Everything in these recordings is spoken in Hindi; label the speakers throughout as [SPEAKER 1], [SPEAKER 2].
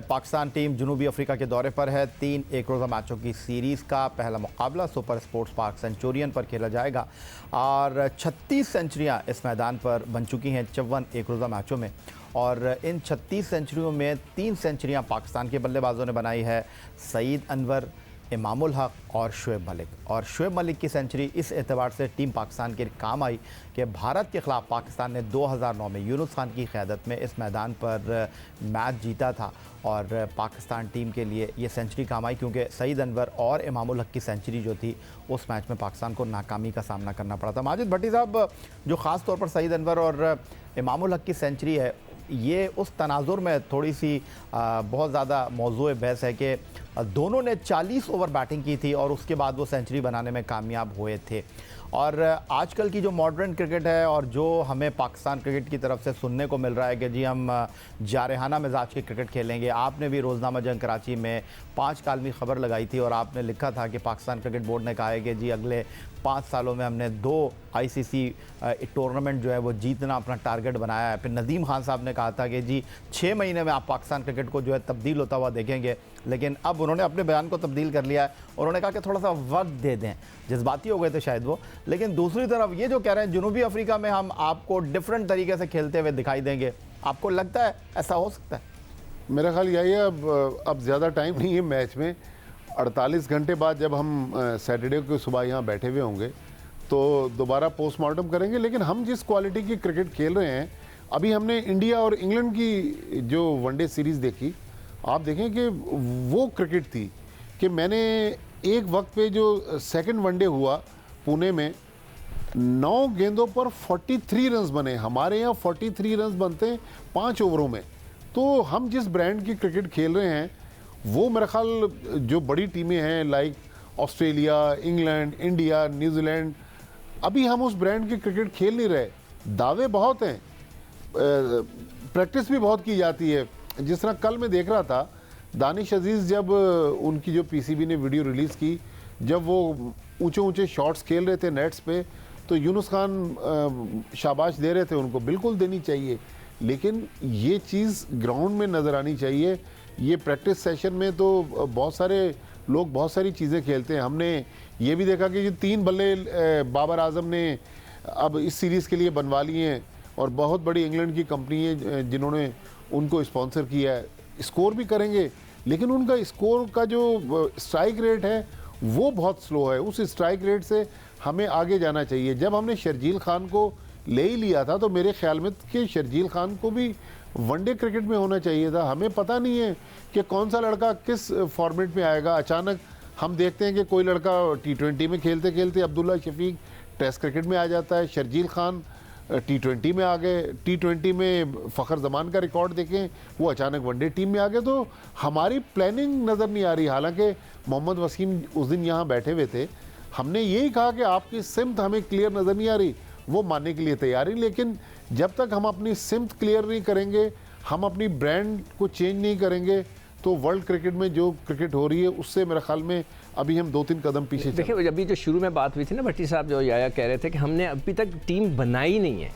[SPEAKER 1] पाकिस्तान टीम जनूबी अफ्रीका के दौरे पर है। 3 एक रोज़ा मैचों की सीरीज़ का पहला मुकाबला सुपर स्पोर्ट्स पार्क सेंचुरियन पर खेला जाएगा और 36 सेंचुरियां इस मैदान पर बन चुकी हैं 54 एक रोज़ा मैचों में। और इन 36 सेंचुरियों में 3 सेंचुरियां पाकिस्तान के बल्लेबाजों ने बनाई है, सईद अनवर, इमामुल हक और शुएब मलिक। और शुएब मलिक की सेंचुरी इस एतबार से टीम पाकिस्तान के काम आई कि भारत के ख़िलाफ़ पाकिस्तान ने 2009 में यूनुस खान की क़यादत में इस मैदान पर मैच जीता था और पाकिस्तान टीम के लिए ये सेंचुरी काम आई क्योंकि सईद अनवर और इमामुल हक की सेंचुरी जो थी उस मैच में पाकिस्तान को नाकामी का सामना करना पड़ा था। माजिद भट्टी साहब, जो ख़ास तौर पर सईद अनवर और इमामुल हक की सेंचुरी है, ये उस तनाजुर में थोड़ी सी बहुत ज़्यादा मौजूए बहस है कि दोनों ने 40 ओवर बैटिंग की थी और उसके बाद वो सेंचुरी बनाने में कामयाब हुए थे। और आजकल की जो मॉडर्न क्रिकेट है और जो हमें पाकिस्तान क्रिकेट की तरफ से सुनने को मिल रहा है कि जी हम जारहाना मिजाज की क्रिकेट खेलेंगे। आपने भी रोज़नामा जंग कराची में 5 कालमी खबर लगाई थी और आपने लिखा था कि पाकिस्तान क्रिकेट बोर्ड ने कहा है कि जी अगले 5 सालों में हमने 2 ICC टूर्नामेंट जो है वो जीतना अपना टारगेट बनाया है। फिर नदीम खान साहब ने कहा था कि जी 6 महीने में आप पाकिस्तान क्रिकेट को जो है तब्दील होता हुआ देखेंगे, लेकिन अब उन्होंने अपने बयान को तब्दील कर लिया है। उन्होंने कहा कि थोड़ा सा वक्त दे दें, जज्बाती हो गए थे शायद वो। लेकिन दूसरी तरफ ये जो कह रहे हैं जनूबी अफ्रीका में हम आपको डिफरेंट तरीके से खेलते हुए दिखाई देंगे, आपको लगता है ऐसा हो सकता है?
[SPEAKER 2] मेरा ख्याल यही है, अब ज़्यादा टाइम नहीं है मैच में। 48 घंटे बाद जब हम सैटरडे को सुबह यहाँ बैठे हुए होंगे तो दोबारा पोस्टमार्टम करेंगे। लेकिन हम जिस क्वालिटी की क्रिकेट खेल रहे हैं, अभी हमने इंडिया और इंग्लैंड की जो वनडे सीरीज़ देखी, आप देखें कि वो क्रिकेट थी कि मैंने एक वक्त पे जो सेकंड वनडे हुआ पुणे में, 9 गेंदों पर 43 रन्स बने। हमारे यहाँ 43 रन्स बनते हैं 5 ओवरों में। तो हम जिस ब्रांड की क्रिकेट खेल रहे हैं वो मेरा ख्याल जो बड़ी टीमें हैं like Australia, England, India, New Zealand, अभी हम उस ब्रांड की क्रिकेट खेल नहीं रहे। दावे बहुत हैं, प्रैक्टिस भी बहुत की जाती है। जिस तरह कल मैं देख रहा था, दानिश अजीज़ जब उनकी जो PCB ने वीडियो रिलीज़ की, जब वो ऊंचे ऊंचे शॉट्स खेल रहे थे नेट्स पे, तो यूनुस खान शाबाश दे रहे थे, उनको बिल्कुल देनी चाहिए। लेकिन ये चीज़ ग्राउंड में नज़र आनी चाहिए। ये प्रैक्टिस सेशन में तो बहुत सारे लोग बहुत सारी चीज़ें खेलते हैं। हमने ये भी देखा कि ये 3 बल्ले बाबर आजम ने अब इस सीरीज़ के लिए बनवा लिए हैं और बहुत बड़ी इंग्लैंड की कंपनी है जिन्होंने उनको स्पॉन्सर किया है। स्कोर भी करेंगे, लेकिन उनका स्कोर का जो स्ट्राइक रेट है वो बहुत स्लो है। उस स्ट्राइक रेट से हमें आगे जाना चाहिए। जब हमने शर्जील खान को ले ही लिया था तो मेरे ख्याल में कि शर्जील खान को भी वनडे क्रिकेट में होना चाहिए था। हमें पता नहीं है कि कौन सा लड़का किस फॉर्मेट में आएगा। अचानक हम देखते हैं कि कोई लड़का T20 में खेलते खेलते अब्दुल्ला शफीक टेस्ट क्रिकेट में आ जाता है, शर्जील खान T20 में आ गए, T20 में फ़खर जमान का रिकॉर्ड देखें, वो अचानक वनडे टीम में आ गए। तो हमारी प्लानिंग नज़र नहीं आ रही। हालांकि मोहम्मद वसीम उस दिन यहाँ बैठे हुए थे, हमने यही कहा कि आपकी सिमत हमें क्लियर नज़र नहीं आ रही, वो मानने के लिए तैयार ही। लेकिन जब तक हम अपनी सिमत क्लियर नहीं करेंगे, हम अपनी ब्रांड को चेंज नहीं करेंगे, तो वर्ल्ड क्रिकेट में जो क्रिकेट हो रही है उससे मेरे ख्याल में अभी हम 2-3 कदम पीछे।
[SPEAKER 3] देखिए, अभी जो शुरू में बात हुई थी ना, भट्टी साहब जो याया कह रहे थे कि हमने अभी तक टीम बनाई नहीं है,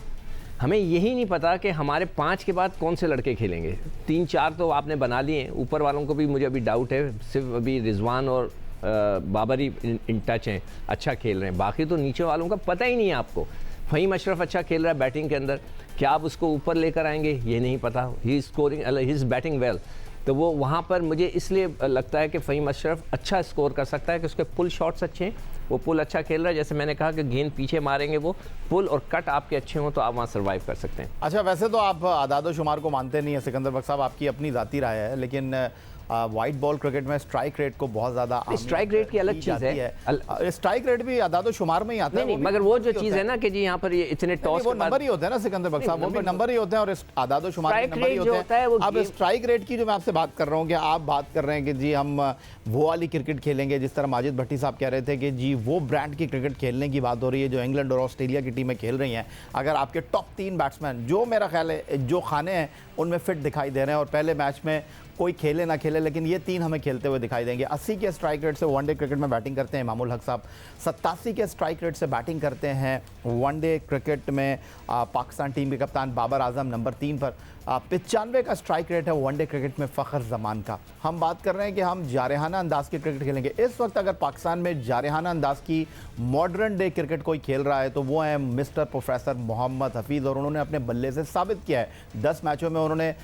[SPEAKER 3] हमें यही नहीं पता कि हमारे 5 के बाद कौन से लड़के खेलेंगे। 3-4 तो आपने बना लिए हैं, ऊपर वालों को भी मुझे अभी डाउट है, सिर्फ अभी रिजवान और बाबर ही इन टच हैं, अच्छा खेल रहे हैं। बाकी तो नीचे वालों का पता ही नहीं है आपको। फ़हीम अशरफ अच्छा खेल रहा है बैटिंग के अंदर, क्या आप उसको ऊपर लेकर आएंगे ये नहीं पता। He scoring, he is batting well, तो वो वहाँ पर मुझे इसलिए लगता है कि फ़हीम अशरफ अच्छा स्कोर कर सकता है कि उसके पुल शॉट्स अच्छे हैं, वो पुल अच्छा खेल रहा है। जैसे मैंने कहा कि गेंद पीछे मारेंगे, वो पुल और कट आपके अच्छे हों तो आप वहाँ सर्वाइव कर सकते हैं।
[SPEAKER 1] अच्छा, वैसे तो आप आदाद शुमार को मानते नहीं है सिकंदर बख्श साहब, आपकी अपनी ज़ाती राय है, लेकिन वाइट बॉल क्रिकेट में स्ट्राइक रेट को बहुत ज़्यादा,
[SPEAKER 3] स्ट्राइक रेट की अलग चीज़ है,
[SPEAKER 1] स्ट्राइक रेट भी आदाद शुमार में ही आता है।
[SPEAKER 3] नहीं, मगर वो जो चीज़ है ना कि जी यहाँ पर ये इतने टॉस
[SPEAKER 1] वो नंबर ही होते हैं ना सिकंदर बख्श साहब, वो भी नंबर ही होते हैं और आदाद शुमार के नंबर ही होते हैं। अब स्ट्राइक रेट की जो मैं आपसे बात कर रहा हूँ कि आप बात कर रहे हैं कि जी हम वो वाली क्रिकेट खेलेंगे जिस तरह माजिद भट्टी साहब कह रहे थे कि जी वो ब्रांड की क्रिकेट खेलने की बात हो रही है जो इंग्लैंड और ऑस्ट्रेलिया की टीमें खेल रही हैं। अगर आपके टॉप 3 बैट्समैन जो मेरा ख्याल है जो खाने हैं उनमें फिट दिखाई दे रहे हैं और पहले मैच में कोई खेले ना खेले, लेकिन ये 3 हमें खेलते हुए दिखाई देंगे। 80 के स्ट्राइक रेट से वनडे क्रिकेट में बैटिंग करते हैं इमामुल हक साहब। 87 के स्ट्राइक रेट से बैटिंग करते हैं वनडे क्रिकेट में पाकिस्तान टीम के कप्तान बाबर आजम नंबर 3 पर। 95 का स्ट्राइक रेट है वनडे क्रिकेट में फ़खर जमान का। हम बात कर रहे हैं कि हम जारहाना अंदाज की क्रिकेट खेलेंगे। इस वक्त अगर पाकिस्तान में जारहाना अंदाज की मॉडर्न डे क्रिकेट कोई खेल रहा है तो वो है मिस्टर प्रोफेसर मोहम्मद हफीज़, और उन्होंने अपने बल्ले से साबित किया है। 10 मैचों में उन्होंने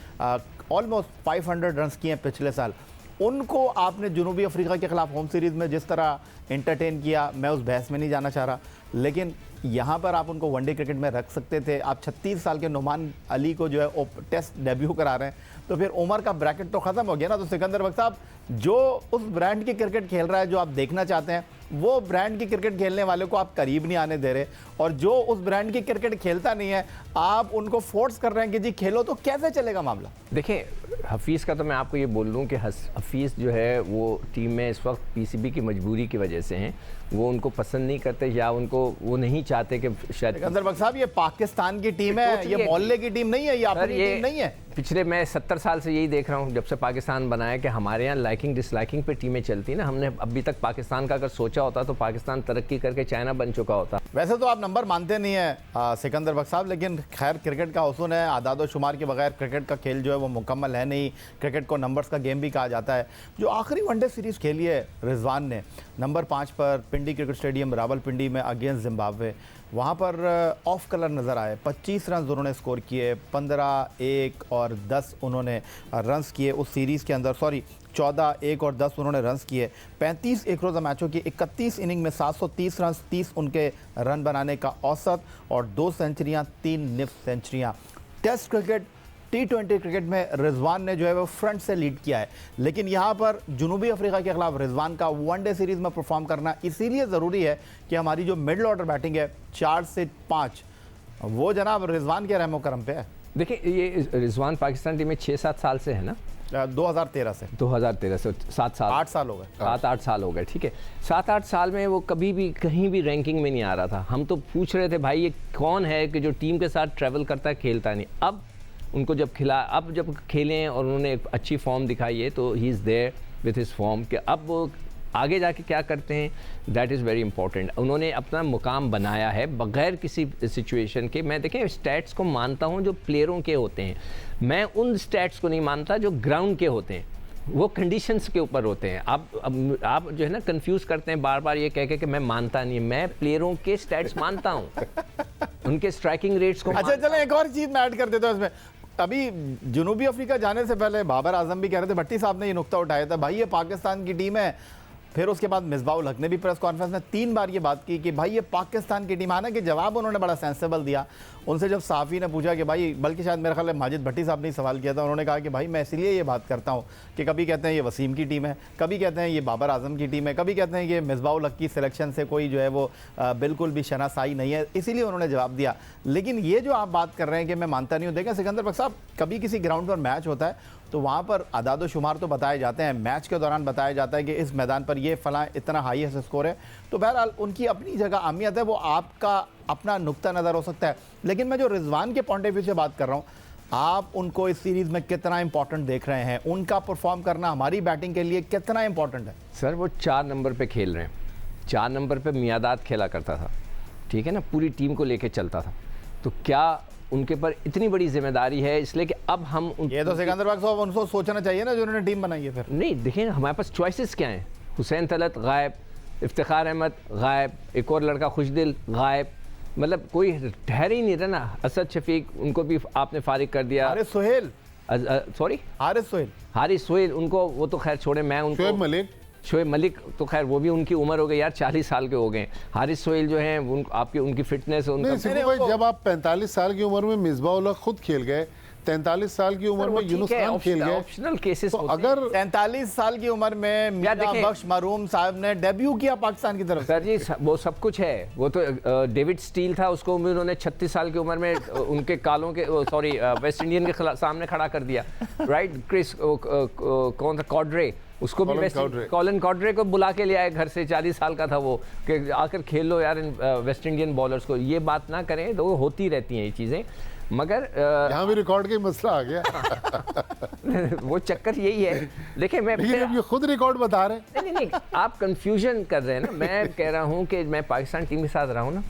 [SPEAKER 1] ऑलमोस्ट 500 रन किए हैं पिछले साल। उनको आपने जनूबी अफ्रीका के खिलाफ होम सीरीज़ में जिस तरह एंटरटेन किया, मैं उस बहस में नहीं जाना चाह रहा, लेकिन यहाँ पर आप उनको वनडे क्रिकेट में रख सकते थे। आप 36 साल के नुमान अली को जो है वो टेस्ट डेब्यू करा रहे हैं, तो फिर उमर का ब्रैकेट तो ख़त्म हो गया ना। तो सिकंदर बख्श साहब जो उस ब्रांड की क्रिकेट खेल रहा है जो आप देखना चाहते हैं, वो ब्रांड की क्रिकेट खेलने वाले को आप करीब नहीं आने दे रहे, और जो उस ब्रांड की क्रिकेट खेलता नहीं है आप उनको फोर्स कर रहे हैं कि जी खेलो, तो कैसे चलेगा मामला?
[SPEAKER 3] देखिए, हफीज़ का तो मैं आपको ये बोल दूं कि हफीज़ जो है वो टीम में इस वक्त पीसीबी की मजबूरी की वजह से हैं। वो उनको पसंद नहीं करते या उनको वो नहीं चाहते कि शायद।
[SPEAKER 1] सिकंदर बख्श साहब, ये पाकिस्तान की टीम है, ये मोहल्ले की टीम नहीं है, ये अपनी टीम नहीं है।
[SPEAKER 3] पिछले मैं 70 साल से यही देख रहा हूँ जब से पाकिस्तान बनाया कि हमारे यहाँ लाइकिंग डिसलाइकिंग पे टीमें चलती ना। हमने अभी तक पाकिस्तान का अगर सोचा होता तो पाकिस्तान तरक्की करके चाइना बन चुका होता।
[SPEAKER 1] वैसे तो आप नंबर मानते नहीं है सिकंदर बख्श साहब, लेकिन खैर क्रिकेट का उसूल है, आदाद शुमार के बगैर क्रिकेट का खेल जो है वो मुकम्मल है नहीं। क्रिकेट को नंबर्स का गेम भी कहा जाता है। जो आखिरी वनडे सीरीज़ खेली है रिजवान ने नंबर 5 पर पिंडी क्रिकेट स्टेडियम रावलपिंडी में अगेंस्ट जिम्बाब्वे, वहाँ पर ऑफ कलर नज़र आए। 25 रन उन्होंने स्कोर किए, 15, 1 और 10 उन्होंने रन्स किए उस सीरीज़ के अंदर। 14, 1 और 10 उन्होंने रन्स किए। 35 एक रोज़ा मैचों की 31 इनिंग में 730 रन, 30 उनके रन बनाने का औसत, और 2 सेंचुरियाँ, 3 निफ्ट सेंचुरियाँ। टेस्ट क्रिकेट, T20 क्रिकेट में रिजवान ने जो है वो फ्रंट से लीड किया है, लेकिन यहाँ पर जनूबी अफ्रीका के खिलाफ रिजवान का वनडे सीरीज़ में परफॉर्म करना इसीलिए ज़रूरी है कि हमारी जो मिडल ऑर्डर बैटिंग है 4 से 5, वो जनाब रिजवान के रहमो करम पे है।
[SPEAKER 3] देखिए, ये रिजवान पाकिस्तान टीम में 6-7 साल से है ना,
[SPEAKER 1] 2013 से
[SPEAKER 3] 7 साल
[SPEAKER 1] 8 साल हो गए,
[SPEAKER 3] 7-8 साल हो गए। ठीक है, 7-8 साल में वो कभी भी कहीं भी रैंकिंग में नहीं आ रहा था। हम तो पूछ रहे थे भाई ये कौन है कि जो टीम के साथ ट्रैवल करता है, खेलता नहीं। अब उनको जब खेले हैं और उन्होंने एक अच्छी फॉर्म दिखाई है तो he is there with his form. कि अब वो आगे जाके क्या करते हैं, दैट इज़ वेरी इंपॉर्टेंट। उन्होंने अपना मुकाम बनाया है बग़ैर किसी सिचुएशन के। मैं देखें स्टैट्स को मानता हूँ जो प्लेयरों के होते हैं, मैं उन स्टैट्स को नहीं मानता जो ग्राउंड के होते हैं, वो कंडीशंस के ऊपर होते हैं। आप जो है ना कंफ्यूज करते हैं बार बार ये कह के कि मैं मानता नहीं। मैं प्लेयरों के स्टैट्स मानता हूँ, उनके स्ट्राइकिंग रेट्स को।
[SPEAKER 1] अच्छा चलो एक और चीज़ मैं ऐड कर देता हूँ इसमें। अभी जनूबी अफ्रीका जाने से पहले बाबर आजम भी कह रहे थे, भट्टी साहब ने ये नुक्ता उठाया था, भाई ये पाकिस्तान की टीम है। फिर उसके बाद मिसबाउल हक ने भी प्रेस कॉन्फ्रेंस में 3 बार ये बात की कि भाई ये पाकिस्तान की टीम। आना कि जवाब उन्होंने बड़ा सेंसेबल दिया। उनसे जब साफ़ी ने पूछा कि भाई, बल्कि शायद मेरे ख्याल में माजिद भट्टी साहब ने ही सवाल किया था, उन्होंने कहा कि भाई मैं इसलिए ये बात करता हूँ कि कभी कहते हैं ये वसीम की टीम है, कभी कहते हैं ये बाबर आजम की टीम है, कभी कहते हैं कि मिसबाउल हक की सिलेक्शन से कोई जो है वो बिल्कुल भी शनासाई नहीं है, इसीलिए उन्होंने जवाब दिया। लेकिन ये जो आप बात कर रहे हैं कि मैं मानता नहीं हूँ, देखें सिकंदर बख्श साहब, कभी किसी ग्राउंड पर मैच होता है तो वहाँ पर आदाद शुमार तो बताए जाते हैं, मैच के दौरान बताया जाता है कि इस मैदान पर ये फ़लाँ इतना हाई स्कोर है। तो बहरहाल उनकी अपनी जगह अहमियत है, वो आपका अपना नुक्ता नज़र हो सकता है। लेकिन मैं जो रिजवान के पॉइंट ऑफ व्यू से बात कर रहा हूँ, आप उनको इस सीरीज़ में कितना इंपॉर्टेंट देख रहे हैं, उनका परफॉर्म करना हमारी बैटिंग के लिए कितना इंपॉर्टेंट है?
[SPEAKER 3] सर वो 4 नंबर पे खेल रहे हैं। 4 नंबर पे मियादाद खेला करता था, ठीक है ना, पूरी टीम को लेके चलता था। तो क्या उनके पर इतनी बड़ी जिम्मेदारी है, इसलिए कि अब हम
[SPEAKER 1] ये तो सिकंदर बख्श साहब उनको सोचना चाहिए ना जो उन्होंने टीम बनाई है। फिर नहीं,
[SPEAKER 3] देखिए हमारे पास चॉइसेस क्या हैं। हुसैन तलत गायब, इफ्तिखार अहमद गायब, एक और लड़का खुशदिल गायब, मतलब कोई ठहर ही नहीं रहा ना। असद शफीक उनको भी आपने फारिग कर दिया।
[SPEAKER 1] हारिस सोहेल,
[SPEAKER 3] सॉरी हारिस सोहेल उनको, वो तो खैर छोड़े, मैं उनको शोएब मलिक तो खैर वो भी उनकी उम्र हो गई यार, 40 साल के हो गए। हारिस सोहेल जो हैं उनकी फिटनेस
[SPEAKER 2] भाई, जब आप 45 साल की उम्र में मिसबाउल हक खुद खेल गए, 43 साल की उम्र में यूनुस खान खेल गए,
[SPEAKER 3] ऑप्शनल केसेस।
[SPEAKER 2] तो अगर
[SPEAKER 1] 43 साल की उम्र में मियां बख्श मरूम साहब ने डेब्यू किया पाकिस्तान की तरफ।
[SPEAKER 3] सर जी वो सब कुछ है। वो तो डेविड स्टील था, उसको भी उन्होंने 36 साल की उम्र में उनके कालों के वेस्ट इंडियन के सामने खड़ा कर दिया, राइट। क्रिस कौन था, कॉड्रे, उसको भी कॉलिन कॉड्रे को बुला के ले आए घर से, 40 साल का था वो, कि आकर खेल लो यार इन वेस्ट इंडियन बॉलर्स को। ये बात ना करें तो होती रहती हैं ये चीज़ें। मगर
[SPEAKER 2] यहाँ भी रिकॉर्ड का ही मसला आ गया।
[SPEAKER 3] वो चक्कर यही है। देखिए मैं
[SPEAKER 2] लेकिन अब ये खुद रिकॉर्ड बता रहे हैं।
[SPEAKER 3] नहीं, आप कंफ्यूजन कर रहे हैं ना। मैं कह रहा हूँ कि मैं पाकिस्तान टीम के साथ रहा हूँ ना,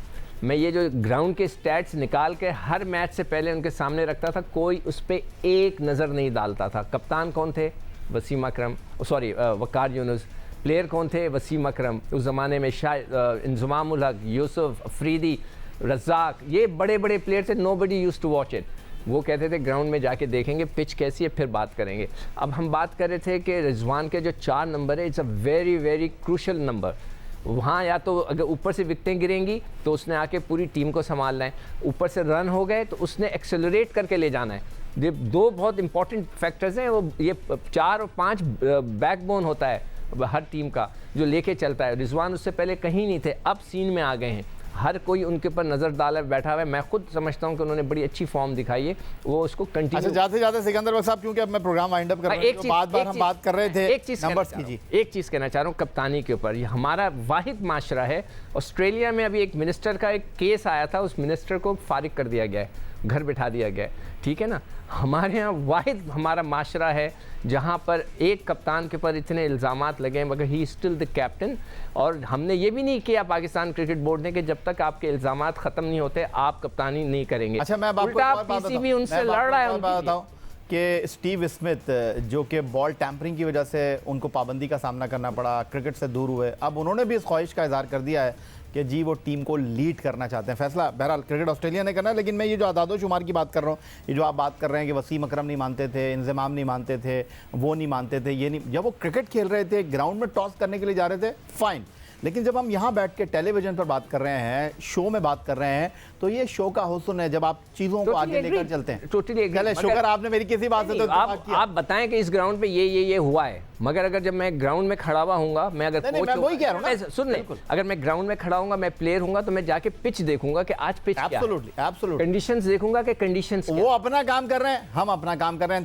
[SPEAKER 3] मैं ये जो ग्राउंड के स्टैट्स निकाल के हर मैच से पहले उनके सामने रखता था, कोई उस पर एक नज़र नहीं डालता था। कप्तान कौन थे? वसीम अकरम, सॉरी वकार यूनुस। प्लेयर कौन थे? वसीम अकरम। उस ज़माने में शायद इंजमाम उल हक, यूसुफ अफरीदी, रज़ाक, ये बड़े बड़े प्लेयर थे। Nobody used to watch it. वो कहते थे ग्राउंड में जाके देखेंगे पिच कैसी है, फिर बात करेंगे। अब हम बात कर रहे थे कि रिजवान के जो 4 नंबर है, it's a very very crucial number. वहाँ या तो अगर ऊपर से विकेटें गिरेंगी तो उसने आके पूरी टीम को संभालना है, ऊपर से रन हो गए तो उसने एक्सेलरेट करके ले जाना है। ये 2 बहुत इंपॉर्टेंट फैक्टर्स हैं। वो ये 4 और 5 बैकबोन होता है हर टीम का, जो लेके चलता है। रिजवान उससे पहले कहीं नहीं थे, अब सीन में आ गए हैं। हर कोई उनके ऊपर नज़र डाला बैठा हुआ है। मैं खुद समझता हूँ कि उन्होंने बड़ी अच्छी फॉर्म दिखाई है, वो उसको कंटिन्यू।
[SPEAKER 1] अच्छा, जाते जाते सिकंदर बख्श साहब, क्योंकि अब मैं प्रोग्राम वाइंड अप कर रहा हूं, बार-बार हम बात कर रहे थे नंबर्स की। जी,
[SPEAKER 3] एक चीज़ कहना चाह रहा हूँ कप्तानी के ऊपर। ये हमारा वाहिद माशरा है। ऑस्ट्रेलिया में अभी एक मिनिस्टर का एक केस आया था, उस मिनिस्टर को फारिग कर दिया गया है, घर बिठा दिया गया है, ठीक है ना। हमारे यहाँ वाहिद हमारा माशरा है जहाँ पर एक कप्तान के ऊपर इतने इल्ज़ामात लगे हैं, मगर ही स्टिल द कैप्टन। और हमने ये भी नहीं किया पाकिस्तान क्रिकेट बोर्ड ने कि जब तक आपके इल्ज़ामात ख़त्म नहीं होते आप कप्तानी नहीं करेंगे।
[SPEAKER 1] अच्छा, मैं आपको
[SPEAKER 3] उल्टा पीसीबी उनसे लड़ रहा है।
[SPEAKER 1] बताऊं कि स्टीव स्मिथ, जो कि बॉल टैंपरिंग की वजह से उनको पाबंदी का सामना करना पड़ा, क्रिकेट से दूर हुए, अब उन्होंने भी इस ख्वाहिश का इजहार कर दिया है कि जी वो टीम को लीड करना चाहते हैं। फैसला बहरहाल क्रिकेट ऑस्ट्रेलिया ने करना है, लेकिन मैं ये जो आदादो शुमार की बात कर रहा हूँ, ये जो आप बात कर रहे हैं कि वसीम अकरम नहीं मानते थे, इंजमाम नहीं मानते थे, वो नहीं मानते थे, ये नहीं, जब वो क्रिकेट खेल रहे थे, ग्राउंड में टॉस करने के लिए जा रहे थे, फाइन। लेकिन जब हम यहाँ बैठ के टेलीविजन पर बात कर रहे हैं, शो में बात कर रहे हैं, तो ये शो का हुस्न है जब आप चीज़ों को आगे लेकर चलते हैं।
[SPEAKER 3] टोटली
[SPEAKER 1] शुक्र आपने मेरी किसी बात से तो
[SPEAKER 3] आप बताएं कि इस ग्राउंड पे ये हुआ है, मगर अगर जब मैं ग्राउंड में खड़ा हुआ हूँगा, मैं अगर
[SPEAKER 1] मैं वही कह रहा हूँ ना,
[SPEAKER 3] सुन ले, अगर मैं ग्राउंड में खड़ा हूँगा, मैं प्लेयर हूँगा, तो मैं जाके पिच देखूंगा कि आज पिच क्या है,
[SPEAKER 1] एब्सोल्युटली
[SPEAKER 3] कंडीशंस देखूंगा कि कंडीशंस
[SPEAKER 1] वो अपना काम कर रहे हैं, हम अपना काम कर रहे हैं।